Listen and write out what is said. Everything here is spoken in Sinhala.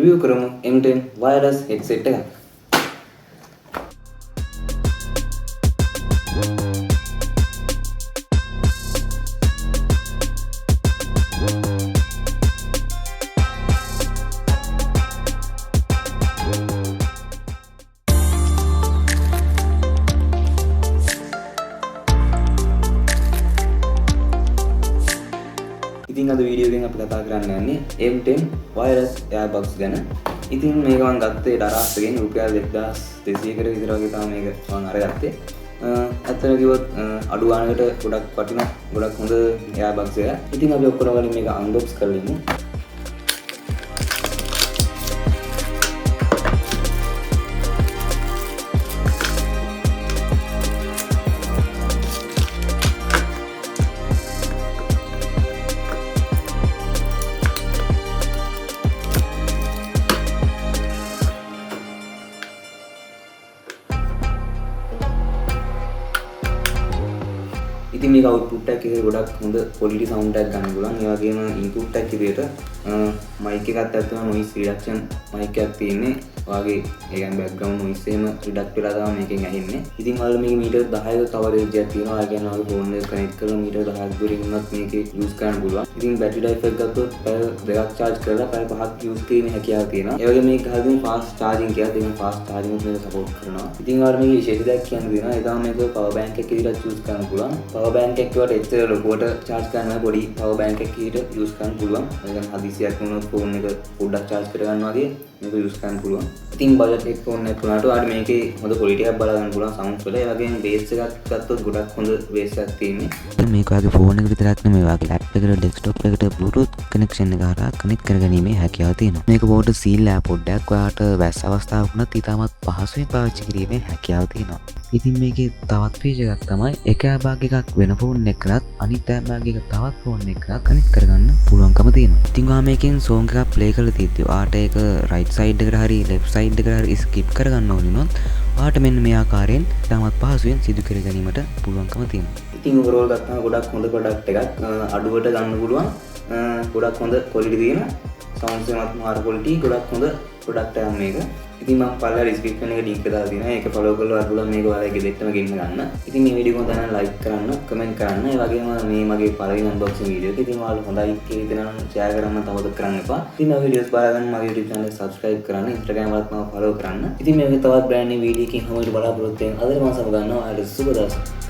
රිවිව් කරමු M10 wireless headset එකක්. ඉතින් අද වීඩියෝ එකෙන් අපි කතා කරන්න යන්නේ M10 wireless earbuds ගැන. ඉතින් මේක මම ගත්තේ ඩරාස්ගෙන් රුපියල් 2200කට විතර වගේ තමයි මේක මම අරගත්තේ. ඇත්තට කිව්වොත් අඩු ගානකට ගොඩක් වටිනා ගොඩක් හොඳ earbuds එක. ඉතින් අපි ඔක්කොම වලින් මේක unbox කරලා ඉමු. ඉතින් මේක output එකක් විදිහට ගොඩක් හොඳ quality sound එකක් ගන්න පුළුවන්. ඒ වගේම input එකක් විදිහට mic එකත් ඇත්තම noise reduction mic එකක් තියෙන්නේ. වාගේ ඒ කියන්නේ background noise එකම reduct වෙලා තමයි මේකෙන් ඇහෙන්නේ. ඉතින් ඔයාලා මේක මීටර් 10ක coverage එකක් තියෙනවා. ඒ කියන්නේ ඔයාලා phone එක connect කරලා මීටර් 10ක් දුරින් වුණත් මේකේ use කරන්න පුළුවන්. ඉතින් battery life එක ගත්තොත් පැය දෙකක් charge කරලා පැය 5ක් use කිරීමේ හැකියාව තියෙනවා. ඒ වගේම මේක ගහද්දී fast charging කියලා තියෙනවා. fast charging එක මේක support කරනවා. ඉතින් ඔයාලා මේකේ විශේෂ දෙයක් කියන්න දෙනවා. ඒ තමයි මේක power bank එකක් විදිහට use කරන්න පුළුවන්. power bank එකක් වලට එච්චර ලොකුවට charge කරන්න පොඩි power bank එකක් විදිහට use කරන්න පුළුවන්. ඒ කියන්නේ හදිසියක් වුණොත් phone එක පොඩ්ඩක් charge කරගන්න වගේ මේක use කරන්න පුළුවන්. ඉතින් budget headphone එකක් වුණාට ඔයාලට මේකේ හොඳ quality එකක් බලා ගන්න පුළුවන් sounds වල. ඒ වගේම bass එකක් ගත්තොත් ගොඩක් හොඳ bass එකක් තියෙන්නේ. මේක වගේ ෆෝන් එක විතරක් නෙමෙයි වගේ ලැප් එකට ඩෙස්ක්ටොප් එකට Bluetooth connection එක හරහා කනෙක්ට් කරගැනීමේ හැකියාව තියෙනවා. මේක බෝඩ් සීල් AirPod එකක් ඔයාලට වැස් අවස්ථාවක් වුණත් ඉතාමත් පහසුවෙන් පාවිච්චි කිරීමේ හැකියාව තියෙනවා. ඉතින් මේකේ තවත් ෆීචර් එකක් තමයි එක airbag එකක් වෙන ෆෝන් එකකට අනිත් airbag එක තවත් ෆෝන් එකකට කනෙක්ට් කරගන්න පුළුවන්කම තියෙනවා. ඉතින් ඔයා මේකෙන් song එකක් play කරලා තියෙද්දි ඔයාට ඒක right side එකට හරි left side එකට හරි skip කරගන්න ඕනේ නොත් ඔයාට මෙන්න මේ ආකාරයෙන් ඉතාමත් පහසුවෙන් සිදු කර ගැනීමට පුළුවන්කම තියෙනවා. ඉතින් overall ගත්තම ගොඩක් හොඳ product එකක්. අඩුවට ගන්න පුළුවන්. ගොඩක් හොඳ quality තියෙන sounds එකත් මාර quality ගොඩක් හොඳ product එකක් මේක. ඉතින් මම පළල description එක link එක දාලා තියෙනවා. ඒක follow කරලා ඔයාලා මේක ඔයාලගේ ගෙදරටම ගෙන්න ගන්න. ඉතින් මේ වීඩියෝ එක දැන් like කරන්න, comment කරන්න. ඒ වගේම මේ මගේ පළවෙනි unboxing වීඩියෝ එක. ඉතින් ඔයාලා හොඳයි කියලා හිතනවා share කරන්න තවද කරන්න එපා. ඉතින් මේ වීඩියෝස් බලන්න මගේ YouTube channel එක subscribe කරන්න, Instagram වලත් මම follow කරන්න. ඉතින් මේ වගේ තවත් brand new වීඩියෝ එකකින් හැමෝටම බලාපොරොත්තු වෙන අද මම සමු ගන්නවා. ඔයාලට සුබ දවසක්.